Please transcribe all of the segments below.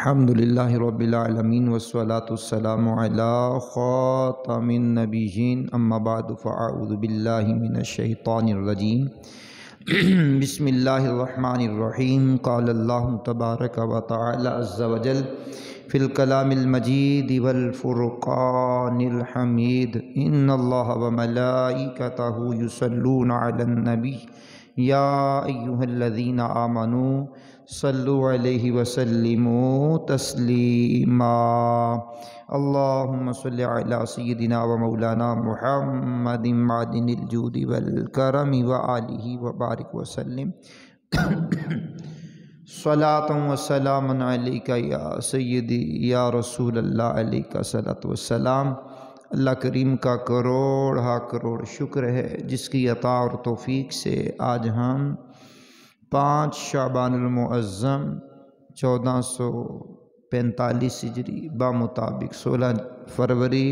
الحمدللہ رب العالمین والصلاة والسلام علی خاتم النبیین اما بعد فاعوذ باللہ من الشیطان الرجیم بسم اللہ الرحمن الرحیم قال اللہ تبارک و تعالی عز وجل فی الکلام المجید والفرقان الحمید ان اللہ وملائکتہ یصلون علی النبی یا ایہا الذین آمنوا صلوا علیہ وسلموا تسلیما اللہم صل علی سیدنا و مولانا محمد معدن الجود والکرم وآلہ وبارک وسلم صلاة و سلام علیکہ یا سیدی یا رسول اللہ علیکہ صلاۃ والسلام۔ اللہ کریم کا کروڑ ہا کروڑ شکر ہے جس کی عطا اور توفیق سے آج ہم 5 شعبان المعظم 1445 ہجری بمطابق 16 فروری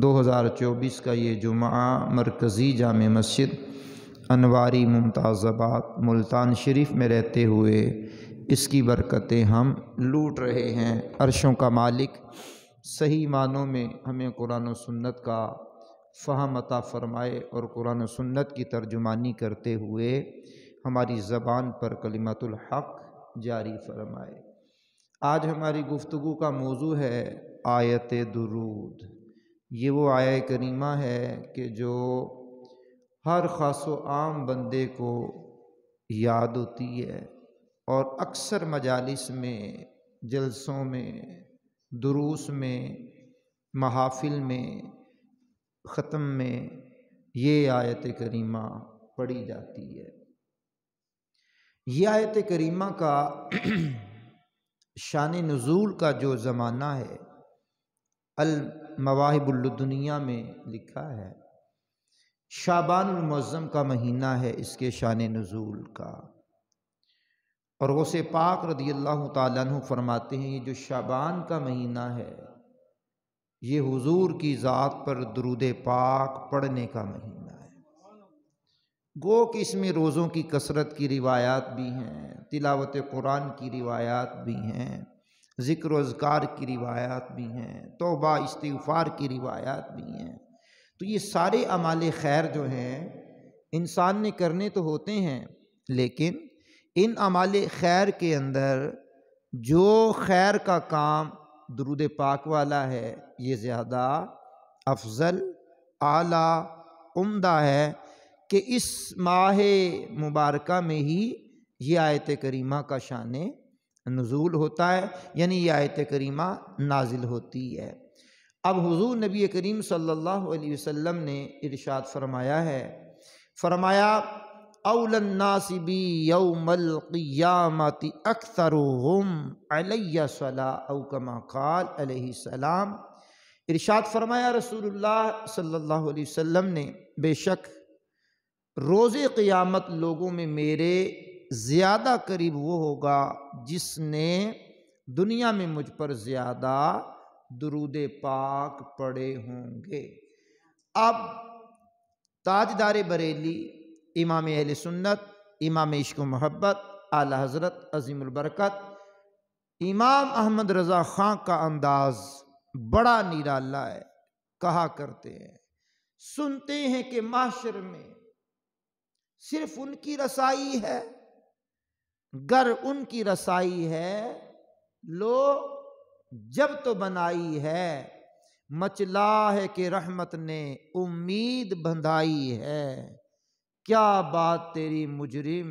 2024 کا یہ جمعہ مرکزی جامع مسجد انواری ممتاز آباد ملتان شریف میں رہتے ہوئے اس کی برکتیں ہم لوٹ رہے ہیں۔ عرشوں کا مالک صحیح معنوں میں ہمیں قرآن و سنت کا فہم عطا فرمائے اور قرآن و سنت کی ترجمانی کرتے ہوئے ہماری زبان پر کلمۃ الحق جاری فرمائے۔ آج ہماری گفتگو کا موضوع ہے آیت درود۔ یہ وہ آیت کریمہ ہے کہ جو ہر خاص و عام بندے کو یاد ہوتی ہے اور اکثر مجالس میں، جلسوں میں، دروس میں، محافل میں، ختم میں یہ آیت کریمہ پڑھی جاتی ہے۔ یہ آیت کریمہ کا شان نزول کا جو زمانہ ہے المواہب اللدنیہ میں لکھا ہے، شعبان المعظم کا مہینہ ہے اس کے شان نزول کا، اور غوث پاک رضی اللہ تعالیٰ عنہ فرماتے ہیں یہ جو شعبان کا مہینہ ہے یہ حضور کی ذات پر درود پاک پڑھنے کا مہینہ ہے۔ گو کہ اس میں روزوں کی کثرت کی روایات بھی ہیں، تلاوت قرآن کی روایات بھی ہیں، ذکر و اذکار کی روایات بھی ہیں، توبہ استغفار کی روایات بھی ہیں۔ تو یہ سارے اعمال خیر جو ہیں انسان نے کرنے تو ہوتے ہیں، لیکن ان اعمال خیر کے اندر جو خیر کا کام درود پاک والا ہے یہ زیادہ افضل، اعلیٰ، عمدہ ہے کہ اس ماہ مبارکہ میں ہی یہ آیت کریمہ کا شان نزول ہوتا ہے، یعنی یہ آیت کریمہ نازل ہوتی ہے۔ اب حضور نبی کریم صلی اللہ علیہ وسلم نے ارشاد فرمایا ہے، فرمایا اول الناس بی یوم القیامت اکثرهم علی صلاۃ او کما قال علیہ السلام۔ ارشاد فرمایا رسول اللہ صلی اللہ علیہ وسلم نے، بے شک روز قیامت لوگوں میں میرے زیادہ قریب وہ ہوگا جس نے دنیا میں مجھ پر زیادہ درود پاک پڑھے ہوں گے۔ اب تاجدار بریلی، امام اہل سنت، امام عشق و محبت، اعلی حضرت عظیم البرکت امام احمد رضا خان کا انداز بڑا نرالا ہے۔ کہا کرتے ہیں، سنتے ہیں کہ محشر میں صرف ان کی رسائی ہے، گر ان کی رسائی ہے لو جب تو بنائی ہے، مچلا ہے کہ رحمت نے امید بندھائی ہے، کیا بات تیری مجرم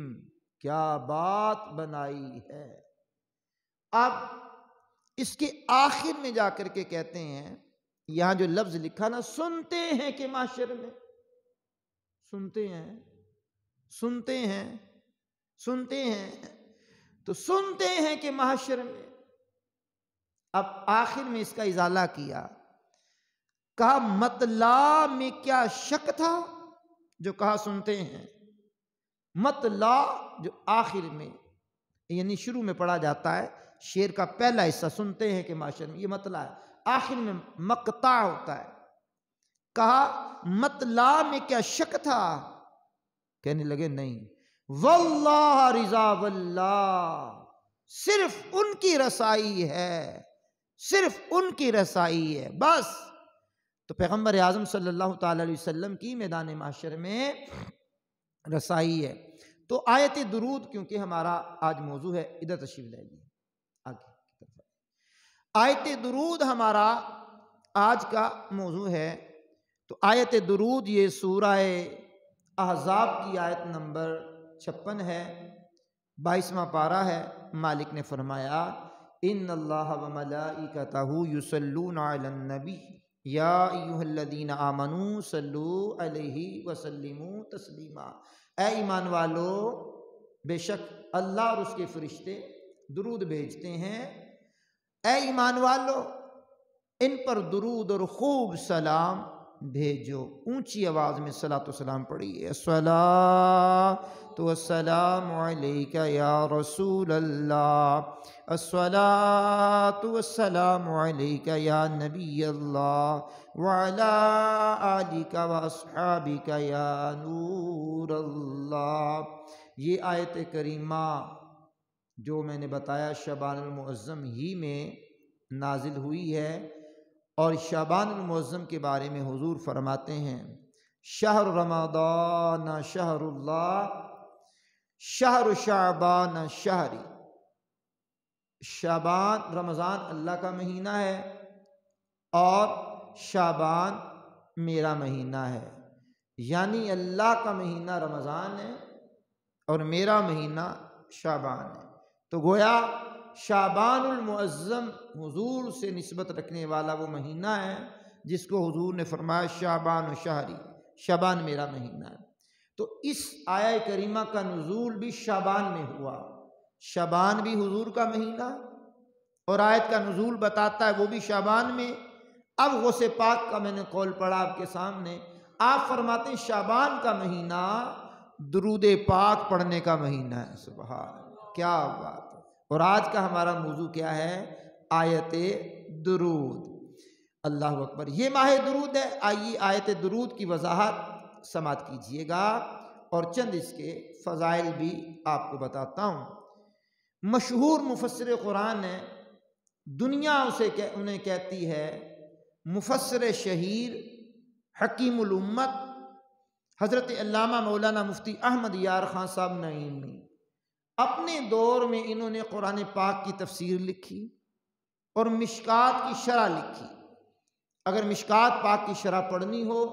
کیا بات بنائی ہے۔ اب اس کے آخر میں جا کر کے کہتے ہیں، یہاں جو لفظ لکھا نا، سنتے ہیں کہ محشر میں، سنتے ہیں، سنتے ہیں، سنتے ہیں، تو سنتے ہیں کہ محشر میں۔ اب آخر میں اس کا ازالہ کیا، کہا مطلع میں کیا شک تھا، جو کہا سنتے ہیں، مطلع جو آخر میں یعنی شروع میں پڑھا جاتا ہے، شعر کا پہلا حصہ سنتے ہیں کہ معاشر میں، یہ مطلع ہے، آخر میں مقطع ہوتا ہے۔ کہا مطلع میں کیا شک تھا، کہنے لگے نہیں، واللہ رضا واللہ صرف ان کی رسائی ہے، صرف ان کی رسائی ہے بس۔ تو پیغمبر اعظم صلی اللہ تعالی علیہ وسلم کی میدان محشر میں رسائی ہے۔ تو آیت درود کیونکہ ہمارا آج موضوع ہے، ادھر تشریف لے لیجیے آگے۔ آیت درود ہمارا آج کا موضوع ہے۔ تو آیت درود یہ سورہ احزاب کی آیت نمبر 56 ہے، 22واں پارہ ہے۔ مالک نے فرمایا ان اللہ وملائکتہ یصلون علی النبی یا ایھا الذین آمنوا صلوا علیہ وسلموا تسلیما۔ اے ایمان والو، بے شک اللہ اور اس کے فرشتے درود بھیجتے ہیں۔ اے ایمان والو، ان پر درود اور خوب سلام بھیجو۔ اونچی آواز میں صلاۃ و سلام پڑھیے۔ الصلاۃ والسلام علیک یا رسول اللہ، الصلاۃ والسلام علیک یا نبی اللہ، وعلی آلک واصحابک یا نور اللہ۔ یہ آیت کریمہ جو میں نے بتایا شعبان المعظم ہی میں نازل ہوئی ہے، اور شعبان المعظم کے بارے میں حضور فرماتے ہیں شہر رمضان شہر اللہ، شہر شعبان شہری۔ شعبان رمضان اللہ کا مہینہ ہے اور شعبان میرا مہینہ ہے، یعنی اللہ کا مہینہ رمضان ہے اور میرا مہینہ شعبان ہے۔ تو گویا شعبان المعظم حضور سے نسبت رکھنے والا وہ مہینہ ہے جس کو حضور نے فرمایا شعبان و شہری، شعبان میرا مہینہ ہے۔ تو اس آیہ کریمہ کا نزول بھی شعبان میں ہوا۔ شعبان بھی حضور کا مہینہ اور آیت کا نزول بتاتا ہے وہ بھی شعبان میں۔ اب غوث پاک کا میں نے قول پڑھا آپ کے سامنے، آپ فرماتے ہیں شعبان کا مہینہ درود پاک پڑھنے کا مہینہ ہے۔ سبحان اللہ، کیا بات ہے۔ اور آج کا ہمارا موضوع کیا ہے؟ آیت درود۔ اللہ اکبر، یہ ماہ درود ہے۔ آئیے آیت درود کی وضاحت سماعت کیجئے گا اور چند اس کے فضائل بھی آپ کو بتاتا ہوں۔ مشہور مفسر قرآن ہے، دنیا انہیں کہتی ہے مفسر شہیر، حکیم الامت، حضرت علامہ مولانا مفتی احمد یار خان صاحب نعیمی۔ اپنے دور میں انہوں نے قرآن پاک کی تفسیر لکھی اور مشکات کی شرح لکھی۔ اگر مشکات پاک کی شرح پڑھنی ہو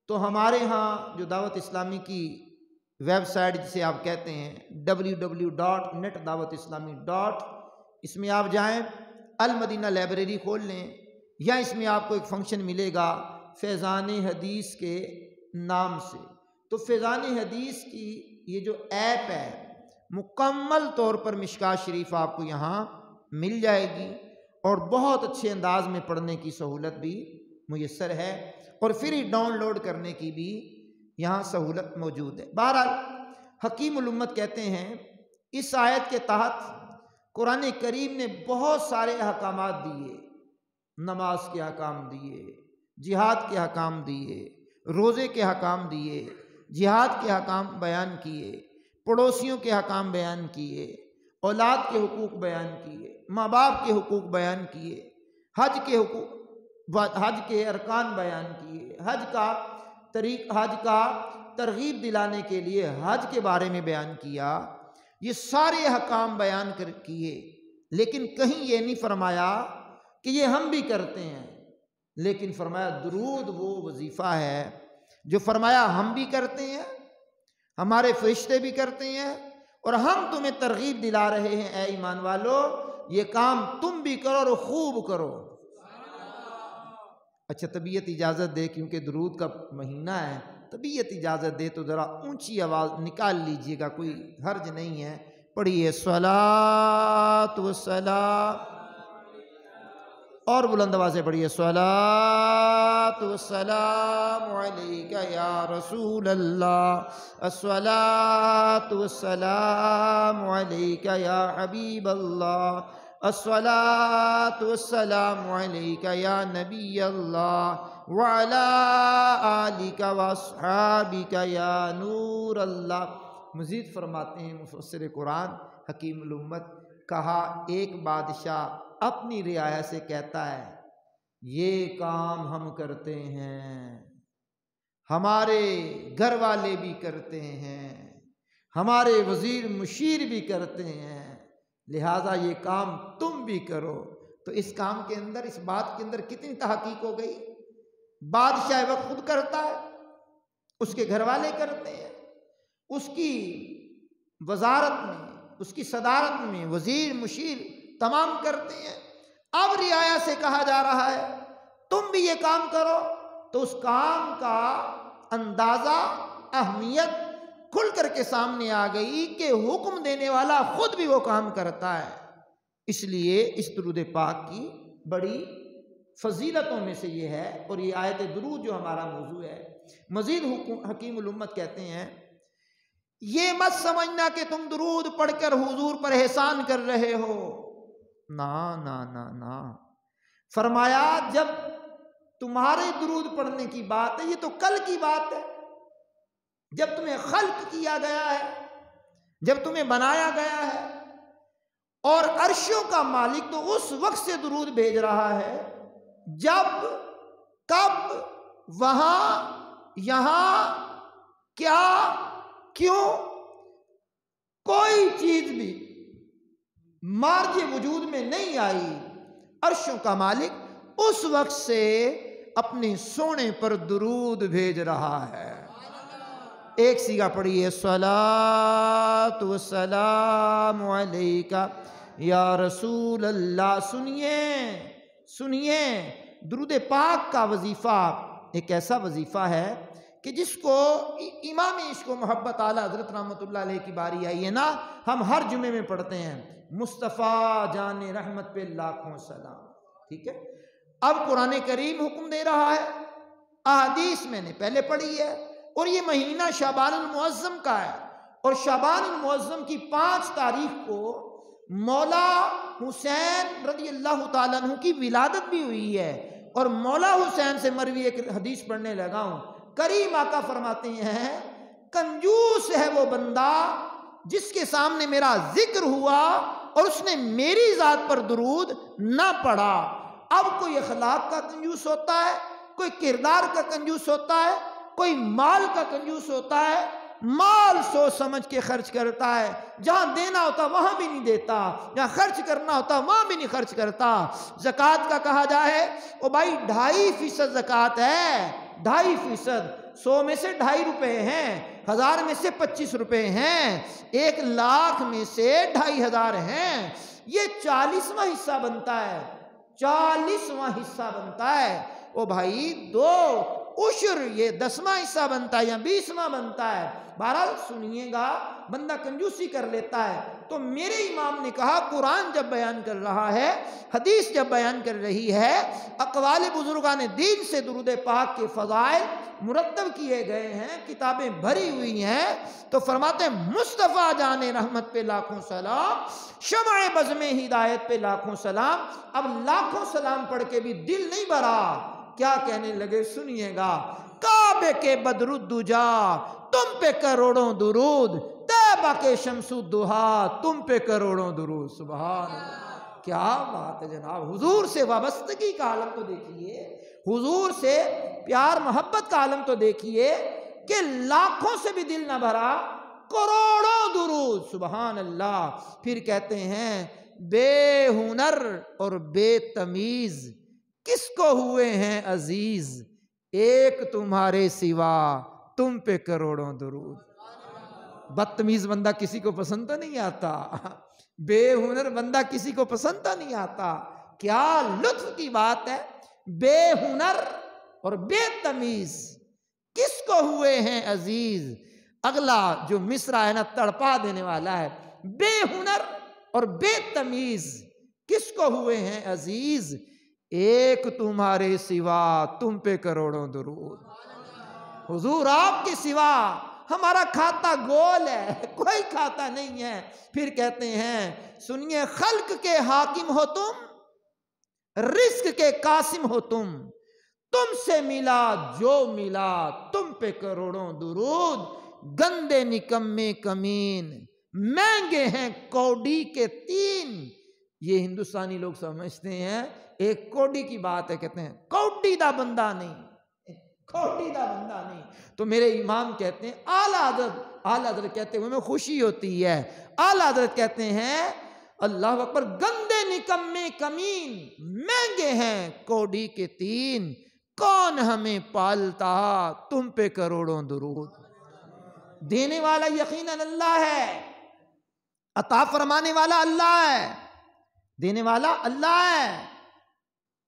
تو ہمارے ہاں جو دعوت اسلامی کی ویب سائٹ جسے آپ کہتے ہیں www.netdawatIslami.، اس میں آپ جائیں، المدینہ لائبریری کھول لیں، یا اس میں آپ کو ایک فنکشن ملے گا فیضان حدیث کے نام سے۔ تو فیضان حدیث کی یہ جو ایپ ہے مکمل طور پر مشکات شریف آپ کو یہاں مل جائے گی، اور بہت اچھے انداز میں پڑھنے کی سہولت بھی میسر ہے، اور فری ڈاؤن لوڈ کرنے کی بھی یہاں سہولت موجود ہے۔ بہرحال حکیم الامت کہتے ہیں اس آیت کے تحت قرآن کریم نے بہت سارے احکامات دیے، نماز کے احکام دیے، جہاد کے احکام دیے، روزے کے احکام دیے، جہاد کے احکام بیان کیے، پڑوسیوں کے احکام بیان کیے، اولاد کے حقوق بیان کیے، ماں باپ کے حقوق بیان کیے، حج کے حقوق، حج کے ارکان بیان کیے، حج کا ترغیب دلانے کے لیے حج کے بارے میں بیان کیا۔ یہ سارے احکام بیان کیے، لیکن کہیں یہ نہیں فرمایا کہ یہ ہم بھی کرتے ہیں، لیکن فرمایا درود وہ وظیفہ ہے جو فرمایا ہم بھی کرتے ہیں، ہمارے فرشتے بھی کرتے ہیں، اور ہم تمہیں ترغیب دلا رہے ہیں اے ایمان والو یہ کام تم بھی کرو اور خوب کرو۔ اچھا، طبیعت اجازت دے، کیونکہ درود کا مہینہ ہے، طبیعت اجازت دے تو ذرا اونچی آواز نکال لیجئے گا، کوئی حرج نہیں ہے۔ پڑھیے صلاۃ والسلام، اور بلند آواز سے پڑھیے صلاۃ والسلام علیک یا رسول اللہ، الصلاۃ والسلام علیک یا حبیب اللہ، الصلاۃ والسلام علیک یا نبی اللہ، وعلی آلک واصحابک یا نور اللہ۔ مزید فرماتے ہیں مفسر قرآن حکیم الامت، کہا ایک بادشاہ اپنی رعایا سے کہتا ہے یہ کام ہم کرتے ہیں، ہمارے گھر والے بھی کرتے ہیں، ہمارے وزیر مشیر بھی کرتے ہیں، لہٰذا یہ کام تم بھی کرو۔ تو اس کام کے اندر، اس بات کے اندر کتنی تحقیق ہو گئی؟ بادشاہ وقت خود کرتا ہے، اس کے گھر والے کرتے ہیں، اس کی وزارت میں، اس کی صدارت میں وزیر مشیر تمام کرتے ہیں۔ اب رعایا سے کہا جا رہا ہے تم بھی یہ کام کرو، تو اس کام کا اندازہ، اہمیت کھل کر کے سامنے آ گئی کہ حکم دینے والا خود بھی وہ کام کرتا ہے۔ اس لیے اس درود پاک کی بڑی فضیلتوں میں سے یہ ہے، اور یہ آیت درود جو ہمارا موضوع ہے۔ مزید حکیم الامت کہتے ہیں یہ مت سمجھنا کہ تم درود پڑھ کر حضور پر احسان کر رہے ہو، نا نا نا نا، فرمایا جب تمہارے درود پڑھنے کی بات ہے یہ تو کل کی بات ہے، جب تمہیں خلق کیا گیا ہے، جب تمہیں بنایا گیا ہے، اور عرشوں کا مالک تو اس وقت سے درود بھیج رہا ہے جب، کب، وہاں، یہاں، کیا، کیوں، کوئی چیز بھی مارج وجود میں نہیں آئی، عرشوں کا مالک اس وقت سے اپنے سونے پر درود بھیج رہا ہے۔ ایک سیگا پڑھیے صلاۃ و سلام علیکہ یا رسول اللہ۔ سنیے سنیے، درود پاک کا وظیفہ ایک ایسا وظیفہ ہے کہ جس کو امام عشق و محبت اعلیٰ حضرت رحمۃ اللہ علیہ کی باری آئی ہے نا، ہم ہر جمعے میں پڑھتے ہیں مصطفیٰ جان رحمت پہ لاکھوں سلام، ٹھیک ہے؟ اب قرآن کریم حکم دے رہا ہے، احادیث میں نے پہلے پڑھی ہے، اور یہ مہینہ شعبان المعظم کا ہے، اور شعبان المعظم کی 5 تاریخ کو مولا حسین رضی اللہ تعالیٰ عنہ کی ولادت بھی ہوئی ہے۔ اور مولا حسین سے مروی ایک حدیث پڑھنے لگا ہوں، کریم آقا فرماتے ہیں کنجوس ہے وہ بندہ جس کے سامنے میرا ذکر ہوا اور اس نے میری ذات پر درود نہ پڑھا۔ اب کوئی اخلاق کا کنجوس ہوتا ہے، کوئی کردار کا کنجوس ہوتا ہے، کوئی مال کا کنجوس ہوتا ہے، مال سوچ سمجھ کے خرچ کرتا ہے، جہاں دینا ہوتا وہاں بھی نہیں دیتا، جہاں خرچ کرنا ہوتا وہاں بھی نہیں خرچ کرتا۔ زکوٰۃ کا کہا جائے او بھائی 2.5% زکوٰۃ ہے، 2.5%، 100 میں سے 2.5 روپے ہیں، 1000 میں سے 25 روپے ہیں، 1 لاکھ میں سے 2500 ہیں، یہ 40واں حصہ بنتا ہے، 40واں حصہ بنتا ہے۔ او بھائی 2 عشر، یہ 10واں حصہ بنتا ہے یا 20واں بنتا ہے۔ بہرحال سنیے گا، بندہ کنجوسی کر لیتا ہے۔ تو میرے امام نے کہا قرآن جب بیان کر رہا ہے، حدیث جب بیان کر رہی ہے، اقوال بزرگان دین سے درود پاک کے فضائل مرتب کیے گئے ہیں، کتابیں بھری ہوئی ہیں، تو فرماتے ہیں مصطفیٰ جان رحمت پہ لاکھوں سلام، شمع بزم ہدایت پہ لاکھوں سلام۔ اب لاکھوں سلام پڑھ کے بھی دل نہیں بھرا، کیا کہنے لگے سنیے گا، کعبے کے بدر الدجا تم پہ کروڑوں درود، طیبہ کے شمس الضحیٰ تم پہ کروڑوں درود۔ سبحان اللہ، کیا بات ہے جناب! حضور سے وابستگی کا عالم تو دیکھیے، حضور سے پیار محبت کا عالم تو دیکھیے کہ لاکھوں سے بھی دل نہ بھرا، کروڑوں درود۔ سبحان اللہ۔ پھر کہتے ہیں بے ہنر اور بے تمیز کس کو ہوئے ہیں عزیز، ایک تمہارے سوا تم پہ کروڑوں درود۔ بدتمیز بندہ کسی کو پسند تو نہیں آتا، بے ہنر بندہ کسی کو پسند تو نہیں آتا۔ کیا لطف کی بات ہے، بے ہنر اور بے تمیز کس کو ہوئے ہیں عزیز۔ اگلا جو مصرع ہے نا تڑپا دینے والا ہے، بے ہنر اور بے تمیز کس کو ہوئے ہیں عزیز، ایک تمہارے سوا تم پہ کروڑوں درود۔ حضور آپ کے سوا ہمارا کھاتا گول ہے، کوئی کھاتا نہیں ہے۔ پھر کہتے ہیں سنیے، خلق کے حاکم ہو تم، رزق کے قاسم ہو تم سے ملا جو ملا تم پہ کروڑوں درود۔ گندے نکمے کمین مہنگے ہیں کوڈی کے 3۔ یہ ہندوستانی لوگ سمجھتے ہیں ایک کوڈی کی بات ہے، کہتے ہیں کوڈی دا بندہ نہیں، کوڈی دا بندہ نہیں۔ تو میرے امام کہتے ہیں اعلیٰ حضرت کہتے ہوئے میں خوشی ہوتی ہے، اعلیٰ حضرت کہتے ہیں اللہ اکبر، گندے نکمے کمین مہنگے ہیں کوڈی کے 3، کون ہمیں پالتا تم پہ کروڑوں درود۔ دینے والا یقیناً اللہ ہے، عطا فرمانے والا اللہ ہے، دینے والا اللہ ہے،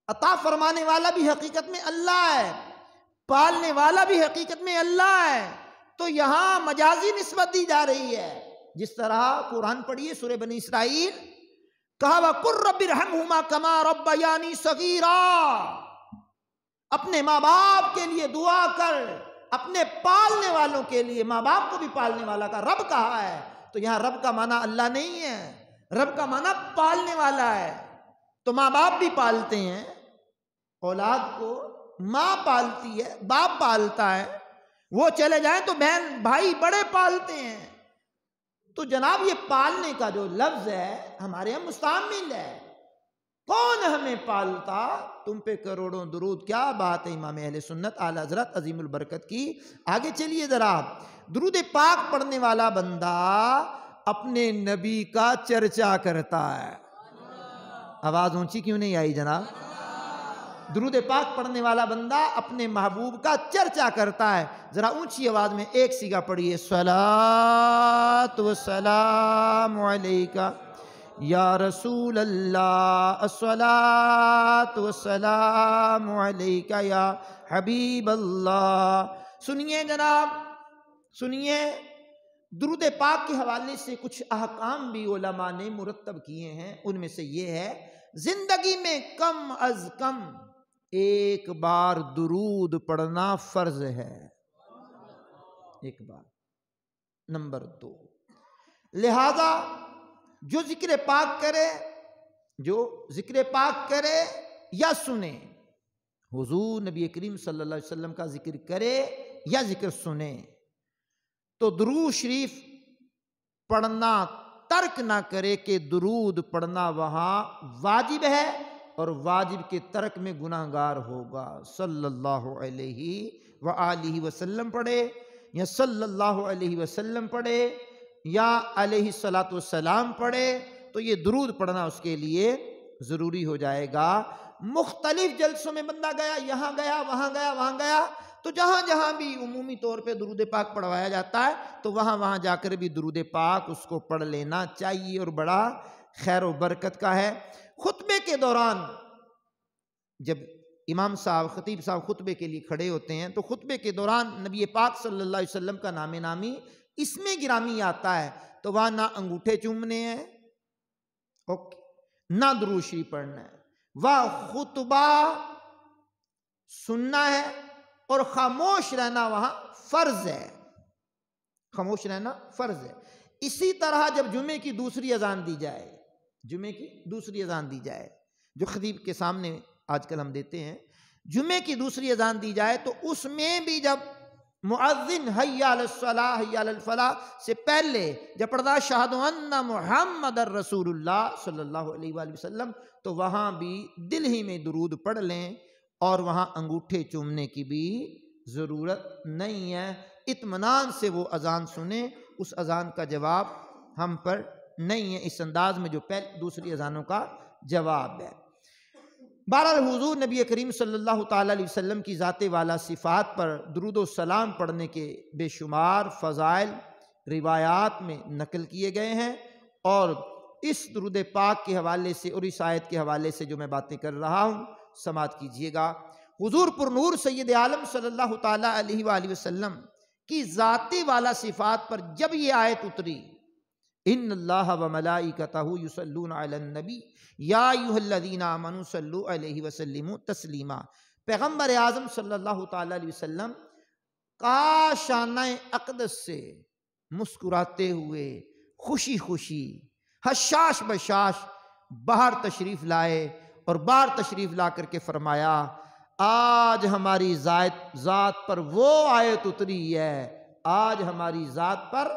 عطا فرمانے والا بھی حقیقت میں اللہ ہے، پالنے والا بھی حقیقت میں اللہ ہے۔ تو یہاں مجازی نسبت دی جا رہی ہے، جس طرح قرآن پڑھیے سورہ بنی اسرائیل، کہا وَقُلْ رَبِّ ارْحَمْهُمَا كَمَا رَبَّيَانِي صَغِيرًا، اپنے ماں باپ کے لیے دعا کر، اپنے پالنے والوں کے لیے، ماں باپ کو بھی پالنے والا کا رب کہا ہے۔ تو یہاں رب کا معنی اللہ نہیں ہے، رب کا معنی پالنے والا ہے۔ تو ماں باپ بھی پالتے ہیں، اولاد کو ماں پالتی ہے، باپ پالتا ہے، وہ چلے جائیں تو بہن بھائی بڑے پالتے ہیں۔ تو جناب یہ پالنے کا جو لفظ ہے ہمارے یہاں مستعمل ہے، کون ہمیں پالتا تم پہ کروڑوں درود۔ کیا بات ہے امام اہل سنت اعلیٰ حضرت عظیم البرکت کی۔ آگے چلیے ذرا، درود پاک پڑھنے والا بندہ اپنے نبی کا چرچا کرتا ہے۔ آواز اونچی کیوں نہیں آئی جناب؟ درود پاک پڑھنے والا بندہ اپنے محبوب کا چرچا کرتا ہے۔ ذرا اونچی آواز میں ایک سیگا پڑھیے، صلاۃ و سلام علیکہ یا رسول اللہ، الصلاۃ و سلام علیکہ یا حبیب اللہ۔ سنیے جناب، سنیے، درود پاک کے حوالے سے کچھ احکام بھی علماء نے مرتب کیے ہیں۔ ان میں سے یہ ہے، زندگی میں کم از کم ایک بار درود پڑھنا فرض ہے، ایک بار۔ نمبر 2، لہذا جو ذکر پاک کرے یا سنے، حضور نبی کریم صلی اللہ علیہ وسلم کا ذکر کرے یا ذکر سنے، تو درود شریف پڑھنا ترک نہ کرے کہ درود پڑھنا وہاں واجب ہے، اور واجب کے ترک میں گناہگار ہوگا۔ صلی اللہ علیہ وآلہ وسلم پڑھے یا صلی اللہ علیہ وسلم پڑھے یا علیہ الصلاۃ والسلام پڑھے، تو یہ درود پڑھنا اس کے لیے ضروری ہو جائے گا۔ مختلف جلسوں میں بندہ گیا، یہاں گیا، وہاں گیا، وہاں گیا، تو جہاں جہاں بھی عمومی طور پہ درود پاک پڑھوایا جاتا ہے تو وہاں جا کر بھی درود پاک اس کو پڑھ لینا چاہیے، اور بڑا خیر و برکت کا ہے۔ خطبے کے دوران جب امام صاحب، خطیب صاحب خطبے کے لیے کھڑے ہوتے ہیں تو خطبے کے دوران نبی پاک صلی اللہ علیہ وسلم کا نام نامی اسم گرامی آتا ہے، تو وہاں نہ انگوٹھے چومنے ہیں، نہ درود شریف پڑھنا ہے، وہ خطبہ سننا ہے، اور خاموش رہنا وہاں فرض ہے، خاموش رہنا فرض ہے۔ اسی طرح جب جمعے کی دوسری اذان دی جائے، جمعے کی دوسری اذان دی جائے، جو خطیب کے سامنے آج کل ہم دیتے ہیں، جمعے کی دوسری اذان دی جائے تو اس میں بھی جب مؤذن حی علی الصلاۃ حی علی الفلاح سے پہلے جب پڑھتا اشہد ان محمد الرسول اللہ صلی اللہ علیہ وآلہ وسلم، تو وہاں بھی دل ہی میں درود پڑھ لیں، اور وہاں انگوٹھے چومنے کی بھی ضرورت نہیں ہے۔ اطمینان سے وہ اذان سنیں، اس اذان کا جواب ہم پر نہیں ہے، اس انداز میں جو دوسری اذانوں کا جواب ہے۔ بہرحال حضور نبی کریم صلی اللہ تعالیٰ علیہ وسلم کی ذات والا صفات پر درود و سلام پڑھنے کے بے شمار فضائل روایات میں نقل کیے گئے ہیں، اور اس درود پاک کے حوالے سے اور اس آیت کے حوالے سے جو میں باتیں کر رہا ہوں سماعت کیجئے گا۔ حضور پر نور سید عالم صلی اللہ تعالیٰ علیہ وآلہ وسلم کی ذاتی والا صفات پر جب یہ آیت اتری، ان اللہ و ملائکتہ یصلون علی النبی یا ایھا الذین آمنوا صلوا علیہ وسلموا تسلیما، پیغمبر اعظم صلی اللہ تعالیٰ علیہ وسلم کا شانہ اقدس سے مسکراتے ہوئے خوشی خوشی حشاش بشاش باہر تشریف لائے، اور باہر تشریف لا کر کے فرمایا، آج ہماری ذات پر وہ آیت اتری ہے، آج ہماری ذات پر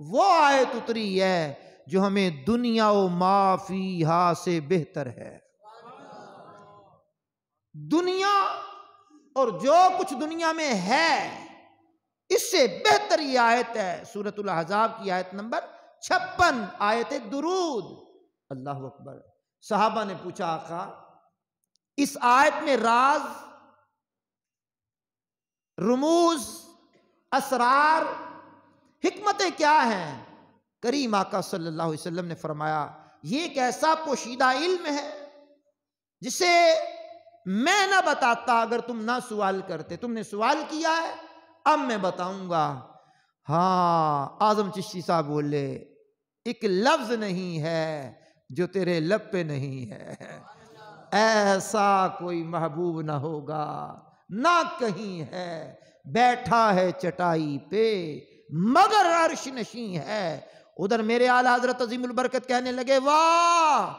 وہ آیت اتری ہے جو ہمیں دنیا و ما فیہا سے بہتر ہے. دنیا اور جو کچھ دنیا میں ہے اس سے بہتر یہ آیت ہے. سورۃ الاحزاب کی آیت نمبر 56 آیت درود. اللہ اکبر. صحابہ نے پوچھا آقا اس آیت میں راز، رموز، اسرار، حکمتیں کیا ہیں؟ کریم آقا صلی اللہ علیہ وسلم نے فرمایا یہ ایک ایسا پوشیدہ علم ہے جسے میں نہ بتاتا اگر تم نہ سوال کرتے. تم نے سوال کیا ہے، اب میں بتاؤں گا. ہاں اعظم چشتی صاحب بولے ایک لفظ نہیں ہے جو تیرے لب پہ نہیں ہے. ایسا کوئی محبوب نہ ہوگا نہ کہیں ہے، بیٹھا ہے چٹائی پہ مگر عرش نشیں ہے. ادھر میرے اعلیٰ حضرت عظیم البرکت کہنے لگے واہ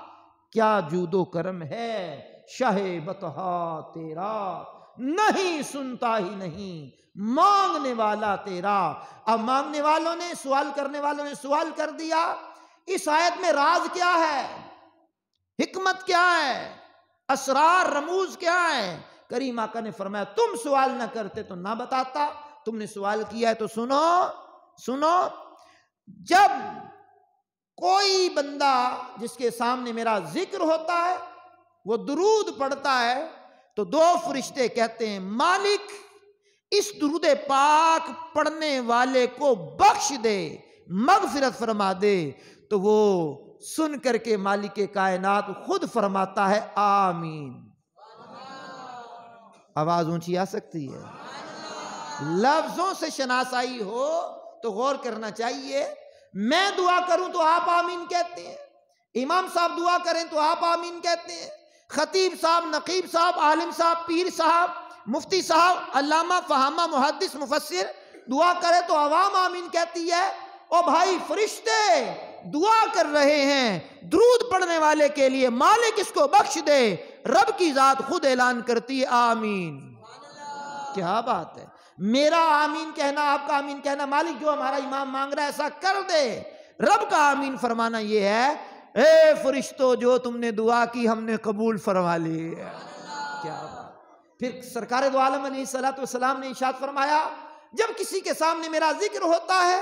کیا جود و کرم ہے شاہ بطحا تیرا، نہیں سنتا ہی نہیں مانگنے والا تیرا. اب مانگنے والوں نے، سوال کرنے والوں نے سوال کر دیا اس آیت میں راز کیا ہے، حکمت کیا ہے، اسرار رموز کیا ہے؟ کریم آقا نے فرمایا تم سوال نہ کرتے تو نہ بتاتا، تم نے سوال کیا ہے تو سنو. سنو، جب کوئی بندہ جس کے سامنے میرا ذکر ہوتا ہے وہ درود پڑھتا ہے تو دو فرشتے کہتے ہیں مالک اس درود پاک پڑھنے والے کو بخش دے، مغفرت فرما دے. تو وہ سن کر کے مالک کائنات خود فرماتا ہے آمین. آواز اونچی آ سکتی ہے؟ لفظوں سے شناسائی ہو تو غور کرنا چاہیے. میں دعا کروں تو آپ آمین کہتے ہیں، امام صاحب دعا کریں تو آپ آمین کہتے ہیں، خطیب صاحب، نقیب صاحب، عالم صاحب، پیر صاحب، مفتی صاحب، علامہ، فہامہ، محدث، مفسر دعا کرے تو عوام آمین کہتی ہے. او بھائی فرشتے دعا کر رہے ہیں درود پڑھنے والے کے لیے مالک اس کو بخش دے، رب کی ذات خود اعلان کرتی ہے آمین. کیا بات ہے. میرا آمین کہنا، آپ کا آمین کہنا، مالک جو ہمارا امام مانگ رہا ہے ایسا کر دے. رب کا آمین فرمانا یہ ہے اے فرشتو جو تم نے دعا کی ہم نے قبول فرما لی. کیا بات. پھر سرکار دو عالم علیہ الصلوۃ والسلام نے ارشاد فرمایا جب کسی کے سامنے میرا ذکر ہوتا ہے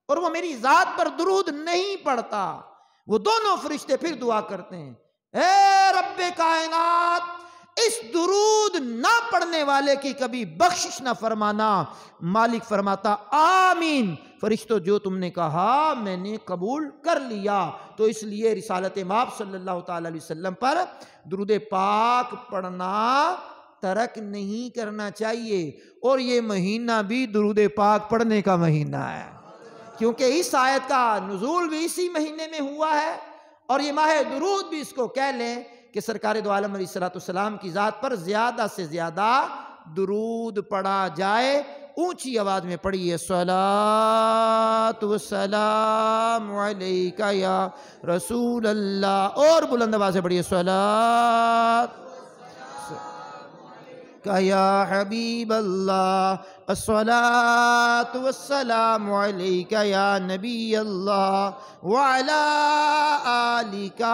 اور وہ میری ذات پر درود نہیں پڑھتا، وہ دونوں فرشتے پھر دعا کرتے ہیں اے رب کائنات اس درود نہ پڑھنے والے کی کبھی بخشش نہ فرمانا. مالک فرماتا آمین. فرشتوں جو تم نے کہا میں نے قبول کر لیا. تو اس لیے رسالت مآب صلی اللہ تعالی علیہ وسلم پر درود پاک پڑھنا ترک نہیں کرنا چاہیے. اور یہ مہینہ بھی درود پاک پڑھنے کا مہینہ ہے کیونکہ اس آیت کا نزول بھی اسی مہینے میں ہوا ہے اور یہ ماہ درود بھی اس کو کہہ لیں کہ سرکار دو عالم علیہ السلام کی ذات پر زیادہ سے زیادہ درود پڑھا جائے. اونچی آواز میں پڑھیے صلاۃ والسلام علیکہ یا رسول اللہ. اور بلند آواز سے پڑھیے صلاۃ یا حبیب اللہ، الصلاۃ والسلام علیکہ یا نبی اللہ وعلی آلکہ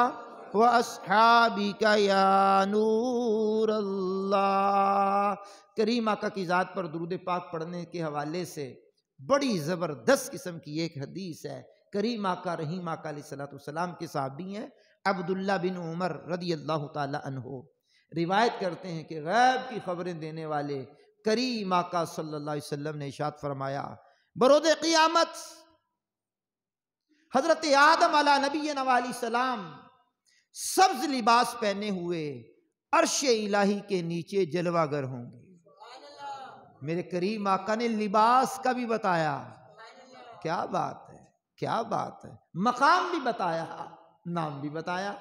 وَأَصْحَابِكَ يَا نور اللہ. کریم آقا کی ذات پر درود پاک پڑھنے کے حوالے سے بڑی زبردست قسم کی ایک حدیث ہے. کریم آقا رحیم آقا علیہ السلام کے صحابی ہیں عبداللہ بن عمر رضی اللہ تعالی عنہ، روایت کرتے ہیں کہ غیب کی خبریں دینے والے کریم آقا صلی اللہ علیہ وسلم نے ارشاد فرمایا بروز قیامت حضرت آدم علیہ نبینا علیہ السلام سبز لباس پہنے ہوئے عرش الہی کے نیچے جلوہ گر ہوں گے. میرے کریم آقا نے لباس کا بھی بتایا. کیا بات ہے، کیا بات ہے. مقام بھی بتایا، نام بھی بتایا.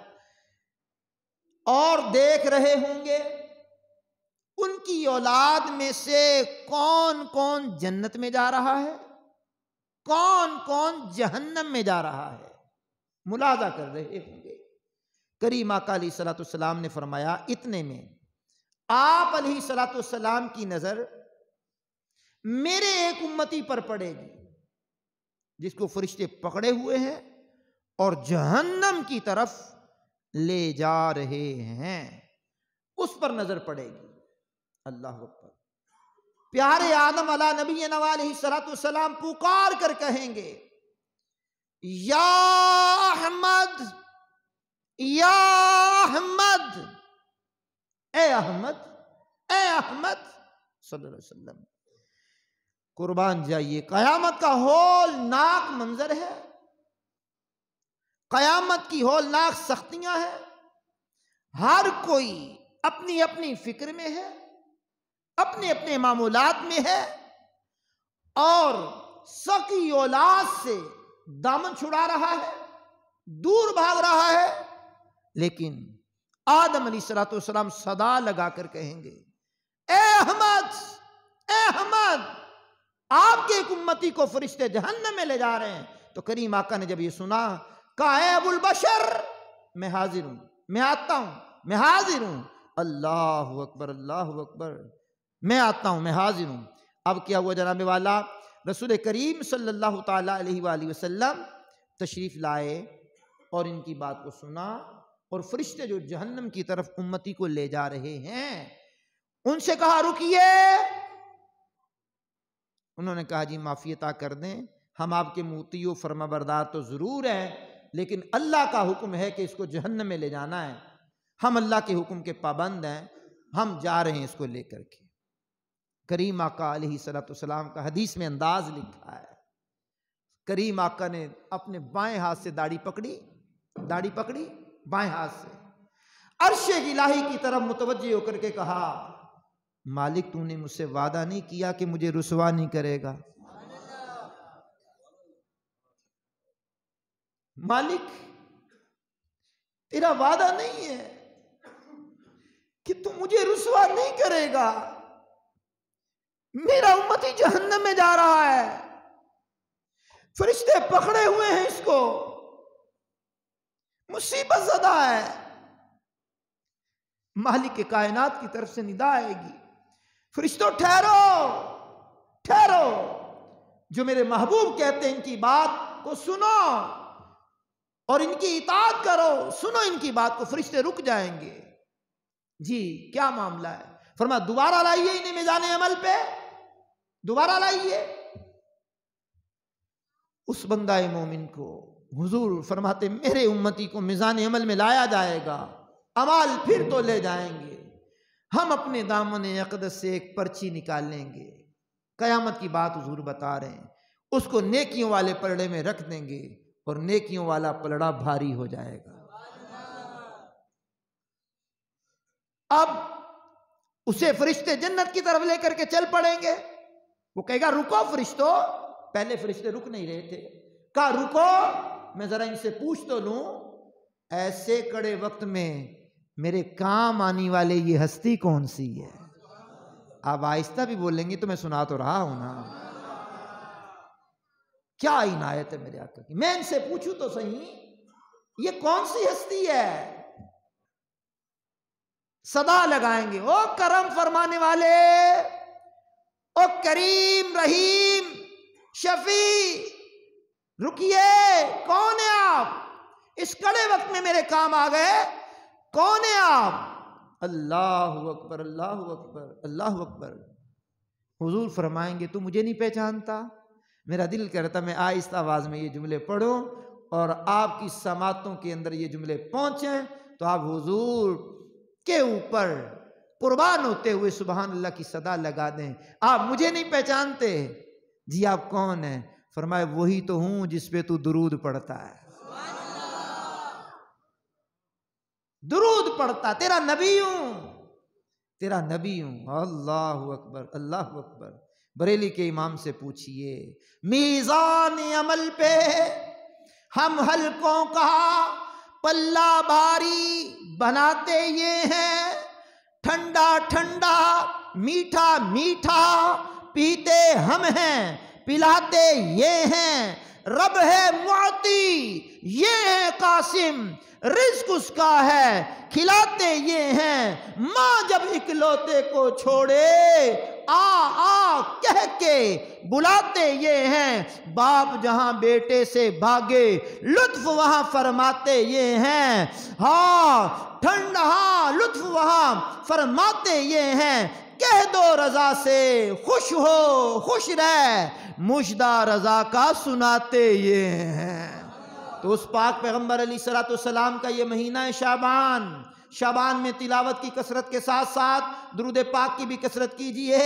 اور دیکھ رہے ہوں گے ان کی اولاد میں سے کون کون جنت میں جا رہا ہے، کون کون جہنم میں جا رہا ہے. ملاحظہ کر رہے ہوں گے. کریم آقا علیہ الصلوۃ والسلام نے فرمایا اتنے میں آپ علیہ الصلوۃ والسلام کی نظر میرے ایک امتی پر پڑے گی. جس کو فرشتے پکڑے ہوئے ہیں اور جہنم کی طرف لے جا رہے ہیں، اس پر نظر پڑے گی۔ اللہ اکبر۔ پیارے آدم علیہ نبینا علیہ الصلوۃ والسلام پکار کر کہیں گے، یا احمد، یا احمد، اے احمد، اے احمد صلی اللہ علیہ وسلم۔ قربان جائیے، قیامت کا ہولناک منظر ہے، قیامت کی ہولناک سختیاں ہیں، ہر کوئی اپنی اپنی فکر میں ہے، اپنے اپنے معمولات میں ہے، اور سکی اولاد سے دامن چھڑا رہا ہے، دور بھاگ رہا ہے۔ لیکن آدم علیہ الصلوۃ والسلام صدا لگا کر کہیں گے، اے احمد، اے احمد، آپ کے ایک امتی کو فرشتے جہنم میں لے جا رہے ہیں۔ تو کریم آقا نے جب یہ سنا، کہا، اے ابو البشر، میں حاضر ہوں، میں آتا ہوں، میں حاضر ہوں۔ اللہ اکبر، اللہ اکبر، میں آتا ہوں، میں حاضر ہوں۔ اب کیا ہوا جناب والا، رسول کریم صلی اللہ تعالی علیہ وآلہ وسلم تشریف لائے اور ان کی بات کو سنا، اور فرشتے جو جہنم کی طرف امتی کو لے جا رہے ہیں ان سے کہا، رکیے۔ انہوں نے کہا، جی معافی عطا کر دیں، ہم آپ کے مطیع و فرما بردار تو ضرور ہیں، لیکن اللہ کا حکم ہے کہ اس کو جہنم میں لے جانا ہے، ہم اللہ کے حکم کے پابند ہیں، ہم جا رہے ہیں اس کو لے کر کے۔ کریم آقا علیہ الصلوۃ والسلام کا حدیث میں انداز لکھا ہے، کریم آقا نے اپنے بائیں ہاتھ سے داڑھی پکڑی بائیں ہاتھ سے، عرش الہی کی طرف متوجہ ہو کر کے کہا، مالک تو نے مجھ سے وعدہ نہیں کیا کہ مجھے رسوا نہیں کرے گا؟ مالک تیرا وعدہ نہیں ہے کہ تو مجھے رسوا نہیں کرے گا، میرا امتی جہنم میں جا رہا ہے، فرشتے پکڑے ہوئے ہیں، اس کو مصیبت زدہ ہے۔ مالک کائنات کی طرف سے ندا آئے گی، فرشتوں ٹھہرو، ٹھہرو، جو میرے محبوب کہتے ہیں ان کی بات کو سنو اور ان کی اطاعت کرو، سنو ان کی بات کو۔ فرشتے رک جائیں گے، جی کیا معاملہ ہے؟ فرمایا، دوبارہ لائیے انہیں میزان عمل پہ، دوبارہ لائیے۔ اس بندہ مومن کو حضور فرماتے، میرے امتی کو میزان عمل میں لایا جائے گا، اعمال پھر تو لے جائیں گے، ہم اپنے دامن اقدس سے ایک پرچی نکال لیں گے۔ قیامت کی بات حضور بتا رہے ہیں، اس کو نیکیوں والے پلڑے میں رکھ دیں گے اور نیکیوں والا پلڑا بھاری ہو جائے گا۔ اب اسے فرشتے جنت کی طرف لے کر کے چل پڑیں گے، وہ کہے گا، رکو فرشتوں۔ پہلے فرشتے رک نہیں رہے تھے، کہا، رکو، میں ذرا ان سے پوچھ تو لوں، ایسے کڑے وقت میں میرے کام آنے والے یہ ہستی کون سی ہے؟ آپ آہستہ بھی بولیں گے تو میں سنا تو رہا ہوں نا۔ کیا عنایت ہے میرے آقا کی، میں ان سے پوچھوں تو صحیح، یہ کون سی ہستی ہے؟ صدا لگائیں گے، او کرم فرمانے والے، او کریم رحیم شفیع، رکیے، کون ہے آپ؟ اس کڑے وقت میں میرے کام آ گئے، کون ہے آپ؟ اللہ اکبر، اللہ اکبر، اللہ اکبر۔ حضور فرمائیں گے، تو مجھے نہیں پہچانتا؟ میرا دل کرتا میں آہستہ آواز میں یہ جملے پڑھوں اور آپ کی سماعتوں کے اندر یہ جملے پہنچیں تو آپ حضور کے اوپر قربان ہوتے ہوئے سبحان اللہ کی صدا لگا دیں۔ آپ مجھے نہیں پہچانتے؟ جی آپ کون ہیں؟ فرمائے، وہی تو ہوں جس پہ تو درود پڑھتا ہے، درود پڑھتا، تیرا نبی ہوں، تیرا نبی ہوں۔ اللہ اکبر، اللہ اکبر۔ بریلی کے امام سے پوچھئے، میزان عمل پہ ہم حلقوں کا پلہ بھاری بناتے یہ ہیں، ٹھنڈا ٹھنڈا میٹھا میٹھا پیتے ہم ہیں، پلاتے یہ ہیں، رب ہے معطی یہ ہے قاسم، رزق اس کا ہے کھلاتے یہ ہیں، ماں جب اکلوتے کو چھوڑے آ کہہ کے بلاتے یہ ہیں، باپ جہاں بیٹے سے بھاگے لطف وہاں فرماتے یہ ہیں، ہاں ٹھنڈ ہاں لطف وہاں فرماتے یہ ہیں، کہہ دو رضا سے خوش ہو خوش رہ، مژدہ رضا کا سناتے یہ ہیں۔ تو اس پاک پیغمبر علیہ السلام کا یہ مہینہ ہے شعبان۔ شعبان میں تلاوت کی کثرت کے ساتھ ساتھ درود پاک کی بھی کثرت کیجئے،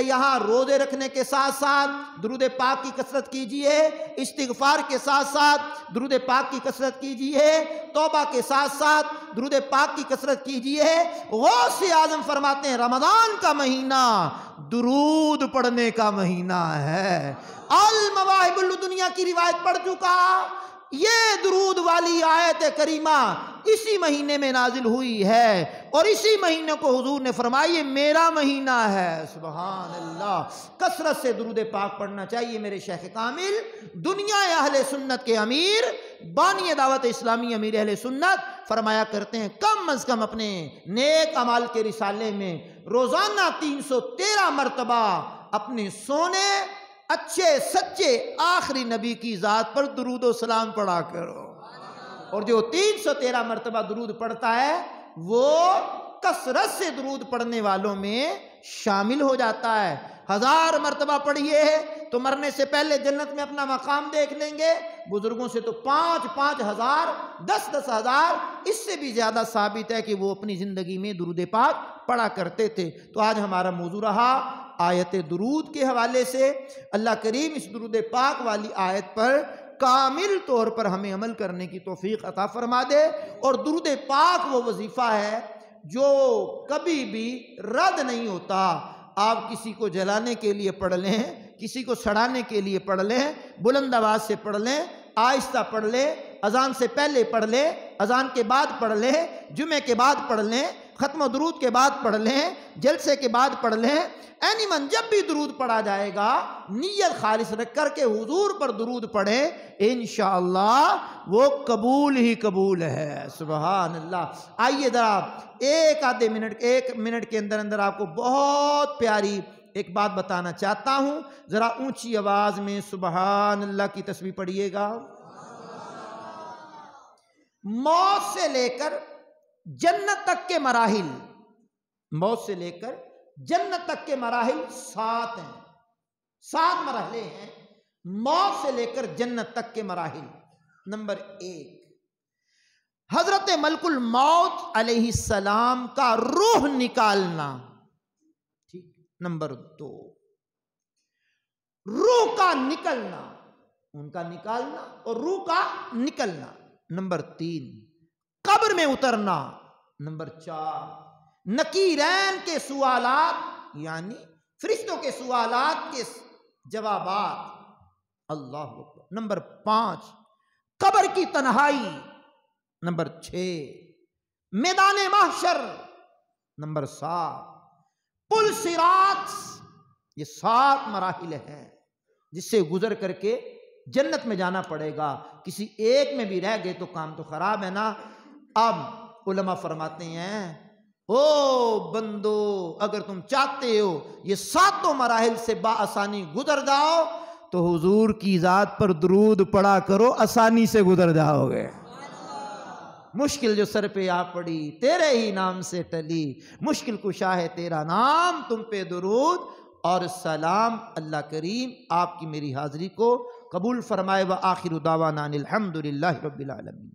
یہاں روزے رکھنے کے ساتھ ساتھ درود پاک کی کثرت کیجئے، استغفار کے ساتھ ساتھ درود پاک کی کثرت کیجئے، توبہ کے ساتھ ساتھ درود پاک کی کثرت کیجئے۔ غوث اعظم فرماتے ہیں رمضان کا مہینہ درود پڑھنے کا مہینہ ہے۔ المواہب الدنیا کی روایت پڑھ چکا، یہ درود والی آیت کریمہ اسی مہینے میں نازل ہوئی ہے، اور اسی مہینے کو حضور نے فرمایا یہ میرا مہینہ ہے۔ سبحان اللہ، کثرت سے درود پاک پڑھنا چاہیے۔ میرے شیخ کامل دنیا اہل سنت کے امیر، بانی دعوت اسلامی امیر اہل سنت فرمایا کرتے ہیں کم از کم اپنے نیک اعمال کے رسالے میں روزانہ 313 مرتبہ اپنے سونے اچھے سچے آخری نبی کی ذات پر درود و سلام پڑھا کرو، اور جو 313 مرتبہ درود پڑھتا ہے وہ کثرت سے درود پڑھنے والوں میں شامل ہو جاتا ہے۔ 1000 مرتبہ پڑھیے تو مرنے سے پہلے جنت میں اپنا مقام دیکھ لیں گے، بزرگوں سے تو 5,000 10,000 10,000 اس سے بھی زیادہ ثابت ہے کہ وہ اپنی زندگی میں درود پاک پڑھا کرتے تھے۔ تو آج ہمارا موضوع رہا آیت درود کے حوالے سے۔ اللہ کریم اس درود پاک والی آیت پر کامل طور پر ہمیں عمل کرنے کی توفیق عطا فرما دے، اور درود پاک وہ وظیفہ ہے جو کبھی بھی رد نہیں ہوتا۔ آپ کسی کو جلانے کے لیے پڑھ لیں، کسی کو سڑانے کے لیے پڑھ لیں، بلند آواز سے پڑھ لیں، آہستہ پڑھ لیں، اذان سے پہلے پڑھ لیں، اذان کے بعد پڑھ لیں، جمعے کے بعد پڑھ لیں، ختم و درود کے بعد پڑھ لیں، جلسے کے بعد پڑھ لیں، اینیمن جب بھی درود پڑھا جائے گا نیت خالص رکھ کر کے حضور پر درود پڑھیں، انشاءاللہ وہ قبول ہی قبول ہے۔ سبحان اللہ۔ آئیے ذرا ایک منٹ کے اندر آپ کو بہت پیاری ایک بات بتانا چاہتا ہوں، ذرا اونچی آواز میں سبحان اللہ کی تسبیح پڑھیے گا۔ موت سے لے کر جنت تک کے مراحل، موت سے لے کر جنت تک کے مراحل 7 ہیں، 7 مرحلے ہیں موت سے لے کر جنت تک کے مراحل۔ نمبر 1، حضرت ملک الموت علیہ السلام کا روح نکالنا، ٹھیک۔ نمبر 2، روح کا نکلنا، ان کا نکالنا اور روح کا نکلنا۔ نمبر 3، قبر میں اترنا۔ نمبر 4، نکیرین کے سوالات یعنی فرشتوں کے سوالات کے جوابات۔ اللہ اکبر۔ نمبر 5، قبر کی تنہائی۔ نمبر 6، میدان محشر۔ نمبر 7، پل صراط۔ یہ 7 مراحل ہیں جس سے گزر کر کے جنت میں جانا پڑے گا۔ کسی ایک میں بھی رہ گئے تو کام تو خراب ہے نا۔ اب علماء فرماتے ہیں او بندو، اگر تم چاہتے ہو یہ 7 مراحل سے بآسانی گزر جاؤ تو حضور کی ذات پر درود پڑھا کرو، آسانی سے گزر جاؤ گے۔ مشکل جو سر پہ آ پڑی تیرے ہی نام سے ٹلی، مشکل کشا ہے تیرا نام، تم پہ درود اور سلام۔ اللہ کریم آپ کی میری حاضری کو قبول فرمائے۔ وآخر دعوانا الحمدللہ رب العالمین۔